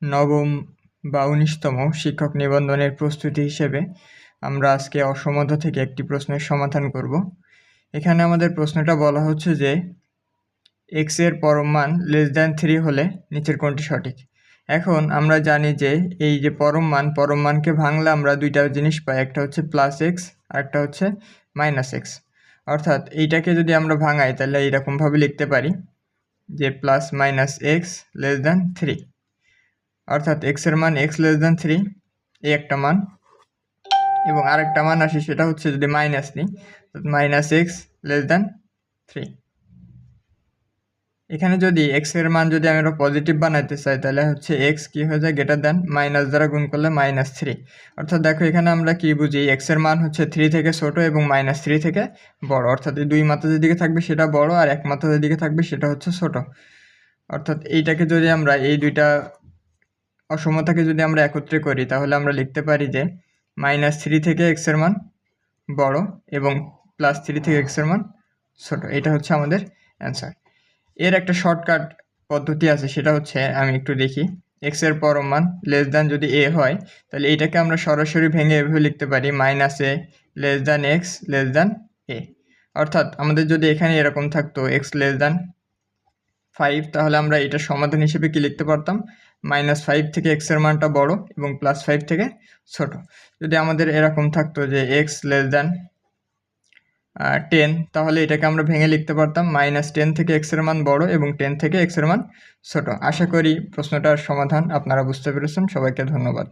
নবম বা 19তম শিক্ষক নিবন্ধনের প্রস্তুতি হিসেবে আমরা আজকে অসমতা থেকে একটি প্রশ্নের সমাধান করব। এখানে আমাদের প্রশ্নটা বলা হচ্ছে যে x এর পরম মান <3 হলে নিচের কোনটি সঠিক। এখন আমরা জানি যে এই যে পরম মানকে ভাঙলে আমরা দুইটা জিনিস পাই, একটা হচ্ছে +x আর একটা হচ্ছে -x। অর্থাৎ এইটাকে যদি আমরা ভাঙাই তাহলে এইরকমভাবে লিখতে পারি যে +-x <3, অর্থাৎ x এর মান x <3 এই একটা মান, এবং আরেকটা মান আসে সেটা হচ্ছে যদি মাইনাস নিই -x <3। এখানে যদি x এর মান যদি আমরা পজিটিভ বানাইতে চাই তাহলে হচ্ছে x কি হয়ে যায় গ্রেটার দেন মাইনাস দ্বারা গুণ করলে -3। অর্থাৎ দেখো এখানে আমরা কি বুঝি, x এর মান হচ্ছে 3 থেকে ছোট এবং -3 থেকে বড়, অর্থাৎ এই দুই মাত্রা যেদিকে থাকবে সেটা বড় আর এক মাত্রা যেদিকে থাকবে সেটা হচ্ছে ছোট। অর্থাৎ এইটাকে যদি আমরা এই দুইটা অসমতাকে যদি আমরা একত্রে করি তাহলে আমরা লিখতে পারি যে -3 থেকে x এর মান বড় এবং +3 থেকে x এর মান ছোট। এটা হচ্ছে আমাদের অ্যান্সার। এর একটা শর্টকাট পদ্ধতি আছে, সেটা হচ্ছে আমি একটু দেখি। x এর পরম মান যদি a হয় তাহলে এইটাকে আমরা সরাসরি ভেঙে এভাবে লিখতে পারি -a x a। অর্থাৎ আমাদের যদি এখানে এরকম থাকতো x 5 তাহলে আমরা এটা সমাধান হিসেবে কি লিখতে পারতাম, -5 থেকে x এর মানটা বড় এবং +5 থেকে ছোট। যদি আমাদের এরকম থাকতো যে x 10 তাহলে এটাকে আমরা ভেঙে লিখতে পারতাম -10 থেকে x এর মান বড় এবং 10 থেকে x এর মান ছোট। আশা করি প্রশ্নটার সমাধান আপনারা বুঝতে পেরেছেন। সবাইকে ধন্যবাদ।